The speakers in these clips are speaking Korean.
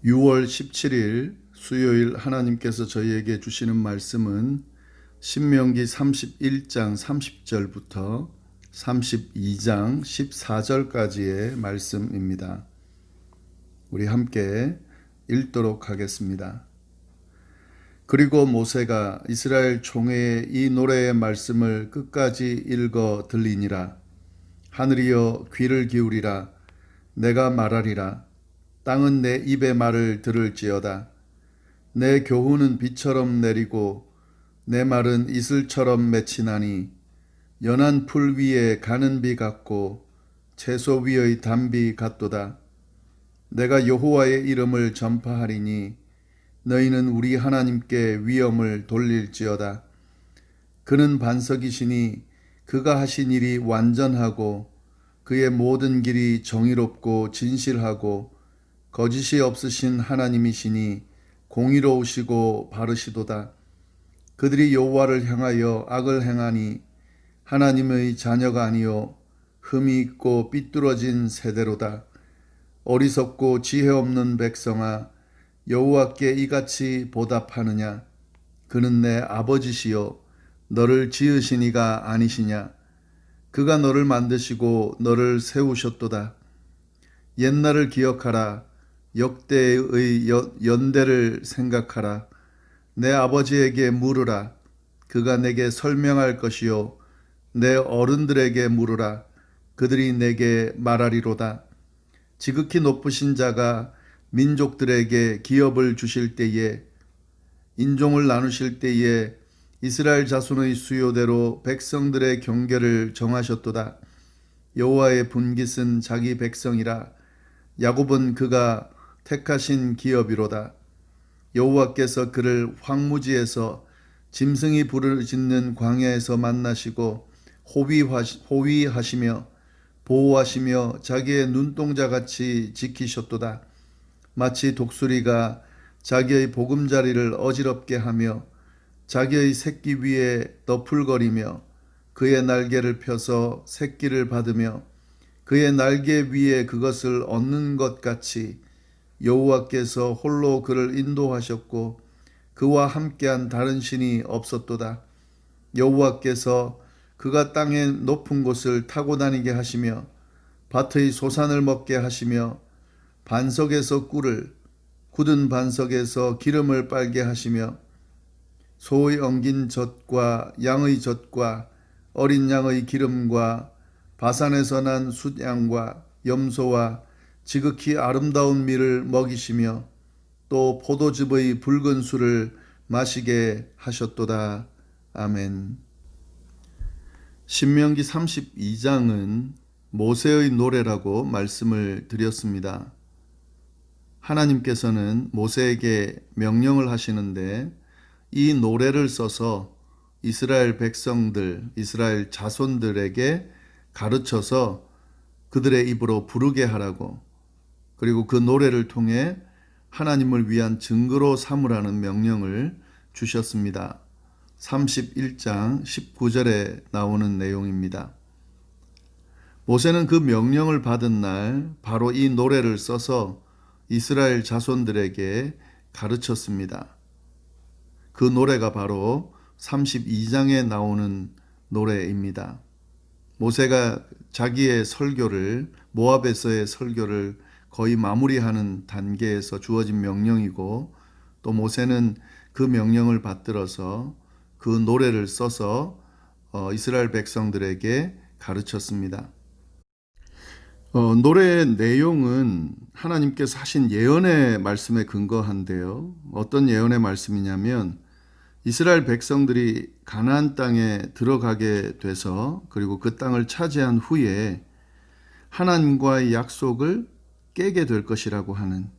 6월 17일 수요일 하나님께서 저희에게 주시는 말씀은 신명기 31장 30절부터 32장 14절까지의 말씀입니다. 우리 함께 읽도록 하겠습니다. 그리고 모세가 이스라엘 총회에 이 노래의 말씀을 끝까지 읽어 들리니라. 하늘이여 귀를 기울이라. 내가 말하리라. 땅은 내 입의 말을 들을지어다. 내 교훈은 비처럼 내리고 내 말은 이슬처럼 맺히나니 연한 풀 위에 가는 비 같고 채소 위의 단비 같도다. 내가 여호와의 이름을 전파하리니 너희는 우리 하나님께 위엄을 돌릴지어다. 그는 반석이시니 그가 하신 일이 완전하고 그의 모든 길이 정의롭고 진실하고 거짓이 없으신 하나님이시니 공의로우시고 바르시도다. 그들이 여호와를 향하여 악을 행하니 하나님의 자녀가 아니요 흠이 있고 삐뚤어진 세대로다. 어리석고 지혜 없는 백성아, 여호와께 이같이 보답하느냐? 그는 내 아버지시요 너를 지으신 이가 아니시냐? 그가 너를 만드시고 너를 세우셨도다. 옛날을 기억하라. 역대의 연대를 생각하라. 내 아버지에게 물으라. 그가 내게 설명할 것이요 내 어른들에게 물으라. 그들이 내게 말하리로다. 지극히 높으신 자가 민족들에게 기업을 주실 때에, 인종을 나누실 때에 이스라엘 자손의 수요대로 백성들의 경계를 정하셨도다. 여호와의 분깃은 자기 백성이라. 야곱은 그가 택하신 기업이로다. 여호와께서 그를 황무지에서 짐승이 부르짖는 광야에서 만나시고 호위하시며 보호하시며 자기의 눈동자같이 지키셨도다. 마치 독수리가 자기의 보금자리를 어지럽게 하며 자기의 새끼 위에 너풀거리며 그의 날개를 펴서 새끼를 받으며 그의 날개 위에 그것을 얻는 것 같이 여호와께서 홀로 그를 인도하셨고 그와 함께한 다른 신이 없었도다. 여호와께서 그가 땅의 높은 곳을 타고 다니게 하시며 밭의 소산을 먹게 하시며 반석에서 꿀을, 굳은 반석에서 기름을 빨게 하시며 소의 엉긴 젖과 양의 젖과 어린 양의 기름과 바산에서 난 숫양과 염소와 지극히 아름다운 밀을 먹이시며 또 포도즙의 붉은 술을 마시게 하셨도다. 아멘. 신명기 32장은 모세의 노래라고 말씀을 드렸습니다. 하나님께서는 모세에게 명령을 하시는데 이 노래를 써서 이스라엘 백성들, 이스라엘 자손들에게 가르쳐서 그들의 입으로 부르게 하라고, 그리고 그 노래를 통해 하나님을 위한 증거로 삼으라는 명령을 주셨습니다. 31장 19절에 나오는 내용입니다. 모세는 그 명령을 받은 날 바로 이 노래를 써서 이스라엘 자손들에게 가르쳤습니다. 그 노래가 바로 32장에 나오는 노래입니다. 모세가 자기의 설교를, 모압에서의 설교를 거의 마무리하는 단계에서 주어진 명령이고, 또 모세는 그 명령을 받들어서 그 노래를 써서 이스라엘 백성들에게 가르쳤습니다. 노래의 내용은 하나님께서 하신 예언의 말씀에 근거한데요. 어떤 예언의 말씀이냐면 이스라엘 백성들이 가나안 땅에 들어가게 돼서, 그리고 그 땅을 차지한 후에 하나님과의 약속을 깨게 될 것이라고 하는,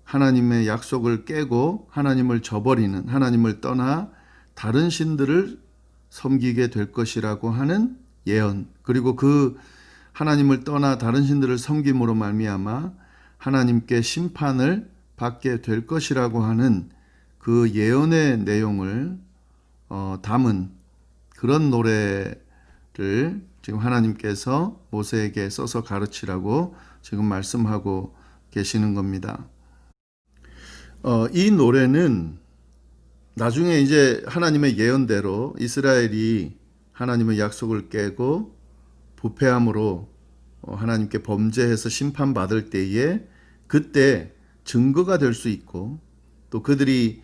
하나님의 약속을 깨고 하나님을 저버리는, 하나님을 떠나 다른 신들을 섬기게 될 것이라고 하는 예언, 그리고 그 하나님을 떠나 다른 신들을 섬김으로 말미암아 하나님께 심판을 받게 될 것이라고 하는 그 예언의 내용을 담은 그런 노래를 지금 하나님께서 모세에게 써서 가르치라고 지금 말씀하고 계시는 겁니다. 이 노래는 나중에 이제 하나님의 예언대로 이스라엘이 하나님의 약속을 깨고 부패함으로 하나님께 범죄해서 심판받을 때에 그때 증거가 될 수 있고 또 그들이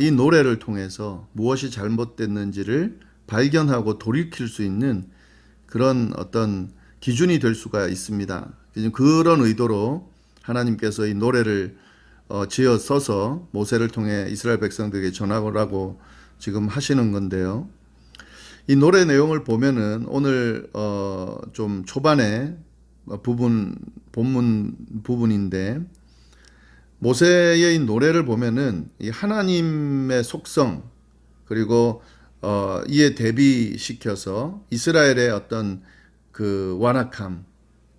이 노래를 통해서 무엇이 잘못됐는지를 발견하고 돌이킬 수 있는 그런 어떤 기준이 될 수가 있습니다. 그런 의도로 하나님께서 이 노래를 지어 써서 모세를 통해 이스라엘 백성들에게 전하라고 지금 하시는 건데요. 이 노래 내용을 보면은 오늘 좀 초반에 본문 부분인데 모세의 이 노래를 보면은 이 하나님의 속성 그리고 이에 대비시켜서 이스라엘의 어떤 그 완악함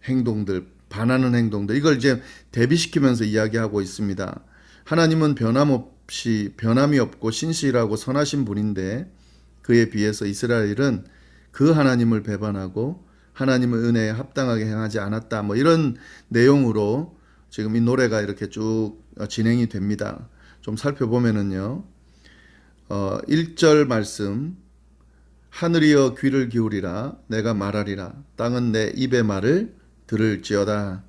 행동들 반하는 행동들 이걸 이제 대비시키면서 이야기하고 있습니다. 하나님은 변함이 없고 신실하고 선하신 분인데 그에 비해서 이스라엘은 그 하나님을 배반하고 하나님의 은혜에 합당하게 행하지 않았다. 뭐 이런 내용으로 지금 이 노래가 이렇게 쭉 진행이 됩니다. 좀 살펴보면은요. 1절 말씀 하늘이여 귀를 기울이라 내가 말하리라 땅은 내 입의 말을 들을지어다.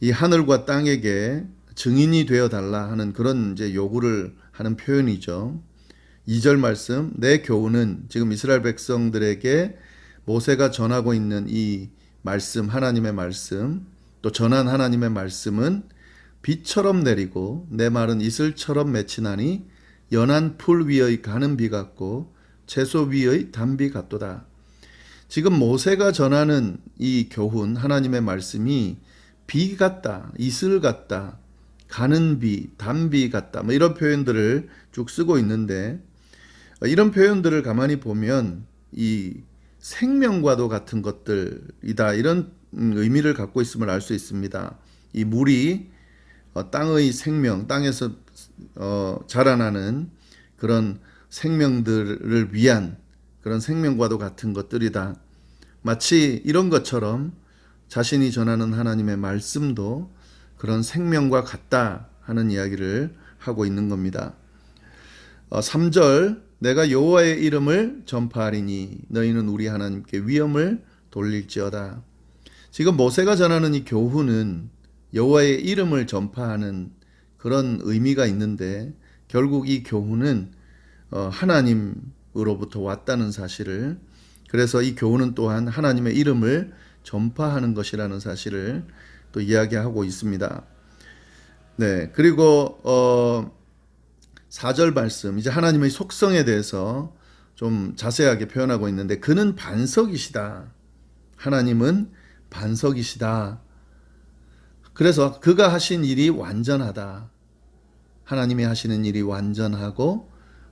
이 하늘과 땅에게 증인이 되어 달라 하는 그런 이제 요구를 하는 표현이죠. 2절 말씀 내 교훈은 지금 이스라엘 백성들에게 모세가 전하고 있는 이 말씀 하나님의 말씀 또 전한 하나님의 말씀은 비처럼 내리고 내 말은 이슬처럼 맺히나니 연한 풀 위의 가는 비 같고 채소 위의 단비 같도다. 지금 모세가 전하는 이 교훈 하나님의 말씀이 비 같다, 이슬 같다, 가는 비, 단비 같다 뭐 이런 표현들을 쭉 쓰고 있는데 이런 표현들을 가만히 보면 이 생명과도 같은 것들이다 이런 의미를 갖고 있음을 알 수 있습니다. 이 물이 땅의 생명, 땅에서 자라나는 그런 생명들을 위한 그런 생명과도 같은 것들이다. 마치 이런 것처럼 자신이 전하는 하나님의 말씀도 그런 생명과 같다 하는 이야기를 하고 있는 겁니다. 3절 내가 여호와의 이름을 전파하리니 너희는 우리 하나님께 위엄을 돌릴지어다. 지금 모세가 전하는 이 교훈은 여호와의 이름을 전파하는 그런 의미가 있는데 결국 이 교훈은 하나님으로부터 왔다는 사실을 그래서 이 교훈은 또한 하나님의 이름을 전파하는 것이라는 사실을 또 이야기하고 있습니다. 네, 그리고 4절 말씀 이제 하나님의 속성에 대해서 좀 자세하게 표현하고 있는데 그는 반석이시다. 하나님은 반석이시다. 그래서 그가 하신 일이 완전하다. 하나님이 하시는 일이 완전하고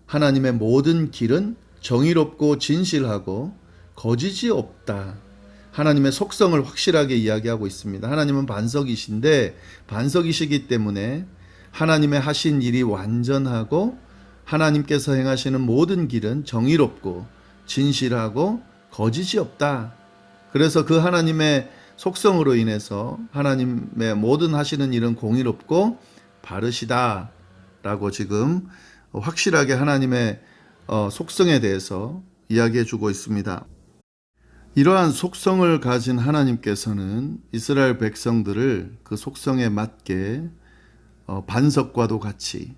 하나님의 모든 길은 정의롭고 진실하고 거짓이 없다. 하나님의 속성을 확실하게 이야기하고 있습니다. 하나님은 반석이신데 반석이시기 때문에 하나님의 하신 일이 완전하고 하나님께서 행하시는 모든 길은 정의롭고 진실하고 거짓이 없다. 그래서 그 하나님의 속성으로 인해서 하나님의 모든 하시는 일은 공의롭고 바르시다 라고 지금 확실하게 하나님의 속성에 대해서 이야기해 주고 있습니다. 이러한 속성을 가진 하나님께서는 이스라엘 백성들을 그 속성에 맞게 반석과도 같이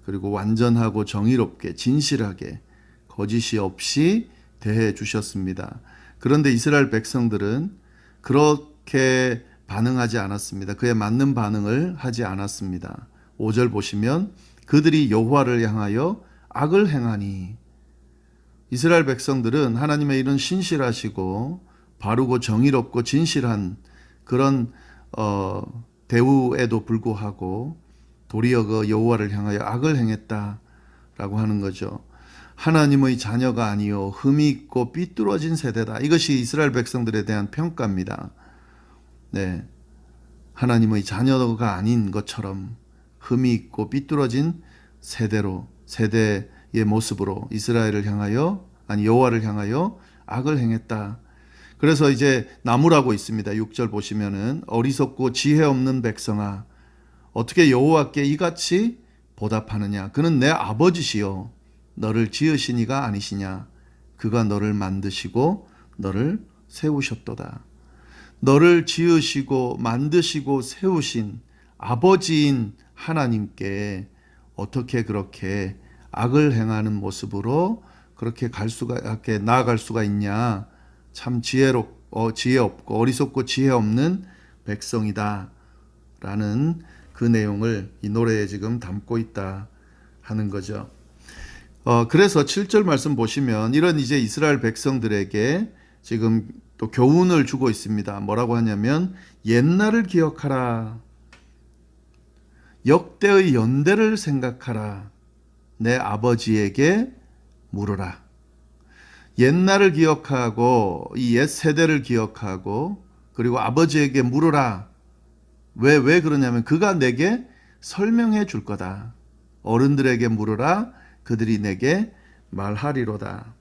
그리고 완전하고 정의롭게 진실하게 거짓이 없이 대해 주셨습니다. 그런데 이스라엘 백성들은 그렇게 반응하지 않았습니다. 그에 맞는 반응을 하지 않았습니다. 5절 보시면 그들이 여호와를 향하여 악을 행하니 이스라엘 백성들은 하나님의 일은 신실하시고 바르고 정의롭고 진실한 그런 대우에도 불구하고 도리어 그 여호와를 향하여 악을 행했다라고 하는 거죠. 하나님의 자녀가 아니요 흠이 있고 삐뚤어진 세대다. 이것이 이스라엘 백성들에 대한 평가입니다. 네, 하나님의 자녀가 아닌 것처럼 흠이 있고 삐뚤어진 세대의 모습으로 이스라엘을 향하여 여호와를 향하여 악을 행했다. 그래서 이제 나무라고 있습니다. 6절 보시면은 어리석고 지혜 없는 백성아 어떻게 여호와께 이같이 보답하느냐? 그는 내 아버지시요 너를 지으신 이가 아니시냐? 그가 너를 만드시고 너를 세우셨도다. 너를 지으시고 만드시고 세우신 아버지인 하나님께 어떻게 그렇게 악을 행하는 모습으로 그렇게 나아갈 수가 있냐? 참 지혜 없고 어리석고 지혜 없는 백성이다 라는 그 내용을 이 노래에 지금 담고 있다 하는 거죠. 그래서 7절 말씀 보시면 이런 이제 이스라엘 백성들에게 지금 또 교훈을 주고 있습니다. 뭐라고 하냐면 옛날을 기억하라. 역대의 연대를 생각하라. 내 아버지에게 물으라. 옛날을 기억하고 이 옛 세대를 기억하고 그리고 아버지에게 물으라. 왜 그러냐면 그가 내게 설명해 줄 거다. 어른들에게 물으라. 그들이 내게 말하리로다.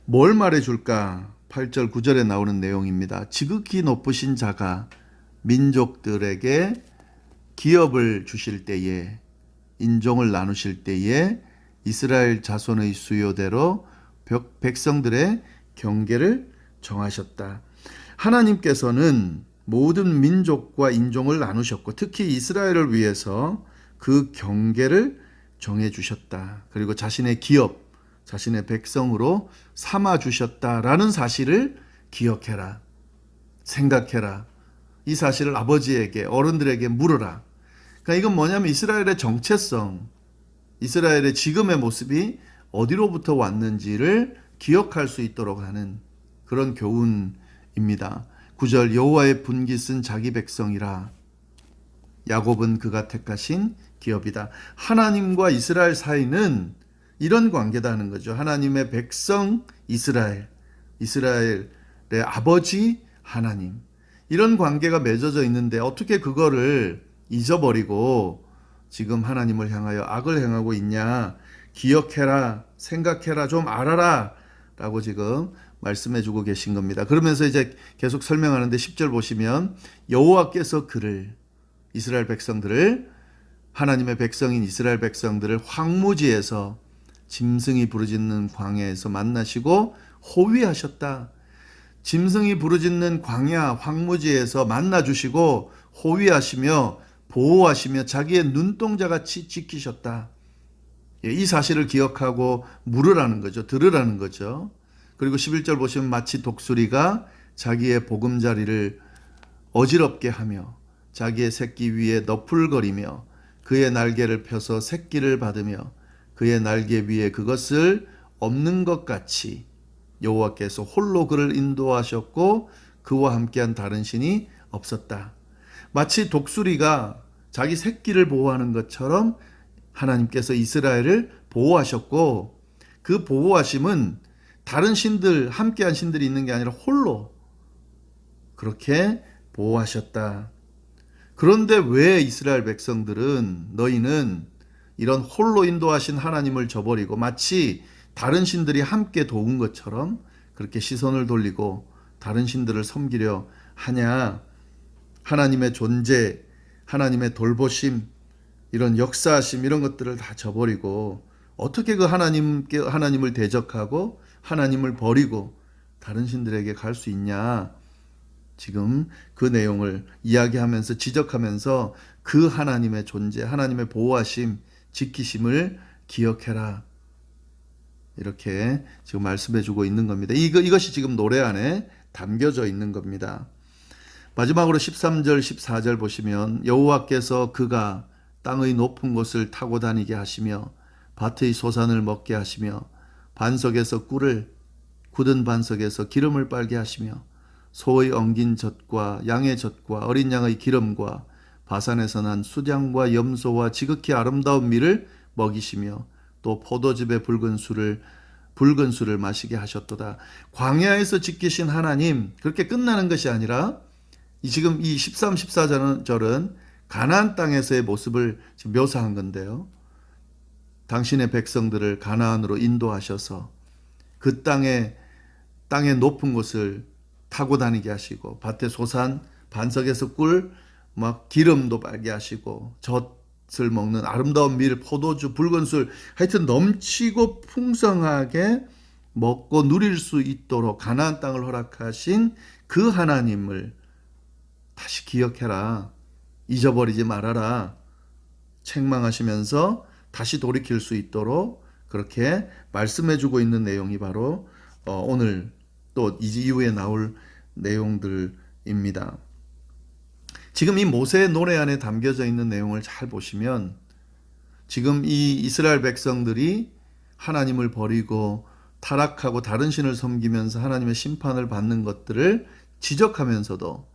뭘 말해 줄까? 8절 9절에 나오는 내용입니다. 지극히 높으신 자가 민족들에게 기업을 주실 때에 인종을 나누실 때에 이스라엘 자손의 수요대로 백성들의 경계를 정하셨다. 하나님께서는 모든 민족과 인종을 나누셨고 특히 이스라엘을 위해서 그 경계를 정해 주셨다. 그리고 자신의 기업, 자신의 백성으로 삼아 주셨다라는 사실을 기억해라. 생각해라. 이 사실을 아버지에게, 어른들에게 물어라. 그러니까 이건 뭐냐면 이스라엘의 정체성, 이스라엘의 지금의 모습이 어디로부터 왔는지를 기억할 수 있도록 하는 그런 교훈입니다. 9절 여호와의 분깃은 자기 백성이라. 야곱은 그가 택하신 기업이다. 하나님과 이스라엘 사이는 이런 관계다 하는 거죠. 하나님의 백성 이스라엘, 이스라엘의 아버지 하나님. 이런 관계가 맺어져 있는데 어떻게 그거를 잊어버리고 지금 하나님을 향하여 악을 행하고 있냐? 기억해라, 생각해라, 좀 알아라 라고 지금 말씀해 주고 계신 겁니다. 그러면서 이제 계속 설명하는데 10절 보시면 여호와께서 그를, 이스라엘 백성들을, 하나님의 백성인 이스라엘 백성들을 황무지에서 짐승이 부르짖는 광야에서 만나시고 호위하셨다. 짐승이 부르짖는 광야 황무지에서 만나주시고 호위하시며 보호하시며 자기의 눈동자같이 지키셨다. 이 사실을 기억하고 물으라는 거죠. 들으라는 거죠. 그리고 11절 보시면 마치 독수리가 자기의 보금자리를 어지럽게 하며 자기의 새끼 위에 너풀거리며 그의 날개를 펴서 새끼를 받으며 그의 날개 위에 그것을 엎는 것 같이 여호와께서 홀로 그를 인도하셨고 그와 함께한 다른 신이 없었다. 마치 독수리가 자기 새끼를 보호하는 것처럼 하나님께서 이스라엘을 보호하셨고 그 보호하심은 다른 신들, 함께한 신들이 있는 게 아니라 홀로 그렇게 보호하셨다. 그런데 왜 이스라엘 백성들은 너희는 이런 홀로 인도하신 하나님을 저버리고 마치 다른 신들이 함께 도운 것처럼 그렇게 시선을 돌리고 다른 신들을 섬기려 하냐? 하나님의 존재, 하나님의 돌보심, 이런 역사하심 이런 것들을 다 저버리고 어떻게 그 하나님을 대적하고 하나님을 버리고 다른 신들에게 갈 수 있냐? 지금 그 내용을 이야기하면서 지적하면서 그 하나님의 존재, 하나님의 보호하심, 지키심을 기억해라. 이렇게 지금 말씀해 주고 있는 겁니다. 이것이 지금 노래 안에 담겨져 있는 겁니다. 마지막으로 13절, 14절 보시면 여호와께서 그가 땅의 높은 곳을 타고 다니게 하시며 밭의 소산을 먹게 하시며 반석에서 꿀을, 굳은 반석에서 기름을 빨게 하시며 소의 엉긴 젖과 양의 젖과 어린 양의 기름과 바산에서 난 수량과 염소와 지극히 아름다운 밀을 먹이시며 또 포도즙의 붉은 술을 마시게 하셨도다. 광야에서 지키신 하나님, 그렇게 끝나는 것이 아니라 지금 이 13, 14절은 가나안 땅에서의 모습을 지금 묘사한 건데요. 당신의 백성들을 가나안으로 인도하셔서 그 땅의 높은 곳을 타고 다니게 하시고 밭에 소산, 반석에서 꿀 막 기름도 빨게 하시고 젖을 먹는 아름다운 밀, 포도주, 붉은 술, 하여튼 넘치고 풍성하게 먹고 누릴 수 있도록 가나안 땅을 허락하신 그 하나님을 다시 기억해라. 잊어버리지 말아라. 책망하시면서 다시 돌이킬 수 있도록 그렇게 말씀해주고 있는 내용이 바로 오늘 또 이후에 나올 내용들입니다. 지금 이 모세의 노래 안에 담겨져 있는 내용을 잘 보시면 지금 이 이스라엘 백성들이 하나님을 버리고 타락하고 다른 신을 섬기면서 하나님의 심판을 받는 것들을 지적하면서도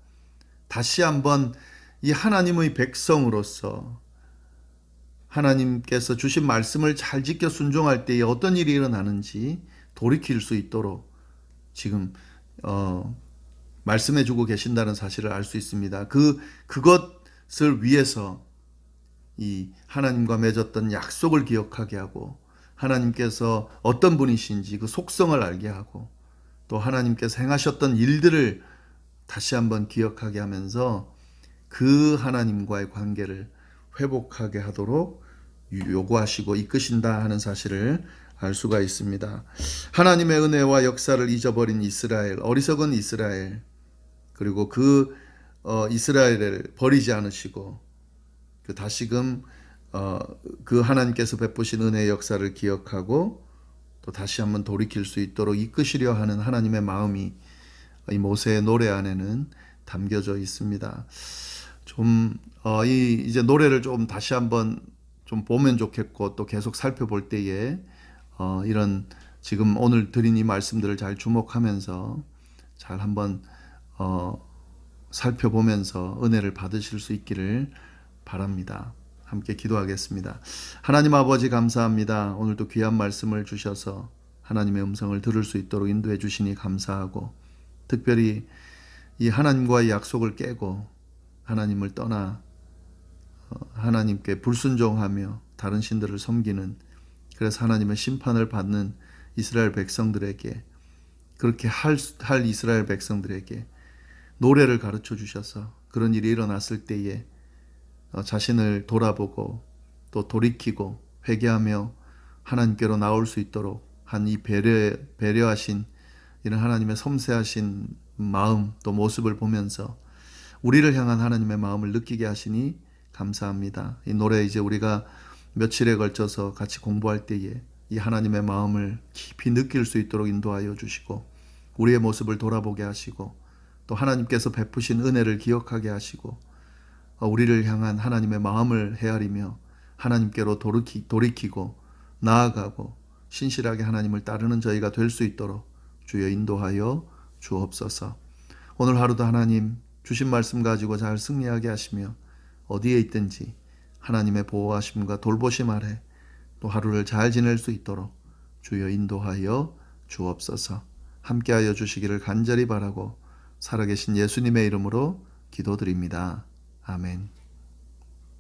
다시 한번 이 하나님의 백성으로서 하나님께서 주신 말씀을 잘 지켜 순종할 때에 어떤 일이 일어나는지 돌이킬 수 있도록 지금 말씀해주고 계신다는 사실을 알 수 있습니다. 그것을 위해서 이 하나님과 맺었던 약속을 기억하게 하고 하나님께서 어떤 분이신지 그 속성을 알게 하고 또 하나님께서 행하셨던 일들을 다시 한번 기억하게 하면서 그 하나님과의 관계를 회복하게 하도록 요구하시고 이끄신다 하는 사실을 알 수가 있습니다. 하나님의 은혜와 역사를 잊어버린 이스라엘, 어리석은 이스라엘, 그리고 그 이스라엘을 버리지 않으시고 다시금 그 하나님께서 베푸신 은혜의 역사를 기억하고 또 다시 한번 돌이킬 수 있도록 이끄시려 하는 하나님의 마음이 이 모세의 노래 안에는 담겨져 있습니다. 이제 노래를 좀 다시 한번 좀 보면 좋겠고 또 계속 살펴볼 때에 이런 지금 오늘 드린 이 말씀들을 잘 주목하면서 잘 한번 살펴보면서 은혜를 받으실 수 있기를 바랍니다. 함께 기도하겠습니다. 하나님 아버지 감사합니다. 오늘도 귀한 말씀을 주셔서 하나님의 음성을 들을 수 있도록 인도해 주시니 감사하고 특별히 이 하나님과의 약속을 깨고 하나님을 떠나 하나님께 불순종하며 다른 신들을 섬기는 그래서 하나님의 심판을 받는 이스라엘 백성들에게 그렇게 할 이스라엘 백성들에게 노래를 가르쳐 주셔서 그런 일이 일어났을 때에 자신을 돌아보고 또 돌이키고 회개하며 하나님께로 나올 수 있도록 한 이 배려하신 이런 하나님의 섬세하신 마음 또 모습을 보면서 우리를 향한 하나님의 마음을 느끼게 하시니 감사합니다. 이 노래 이제 우리가 며칠에 걸쳐서 같이 공부할 때에 이 하나님의 마음을 깊이 느낄 수 있도록 인도하여 주시고 우리의 모습을 돌아보게 하시고 또 하나님께서 베푸신 은혜를 기억하게 하시고 우리를 향한 하나님의 마음을 헤아리며 하나님께로 돌이키고 나아가고 신실하게 하나님을 따르는 저희가 될 수 있도록 주여 인도하여 주옵소서. 오늘 하루도 하나님 주신 말씀 가지고 잘 승리하게 하시며 어디에 있든지 하나님의 보호하심과 돌보심 아래 또 하루를 잘 지낼 수 있도록 주여 인도하여 주옵소서. 함께하여 주시기를 간절히 바라고 살아계신 예수님의 이름으로 기도드립니다. 아멘.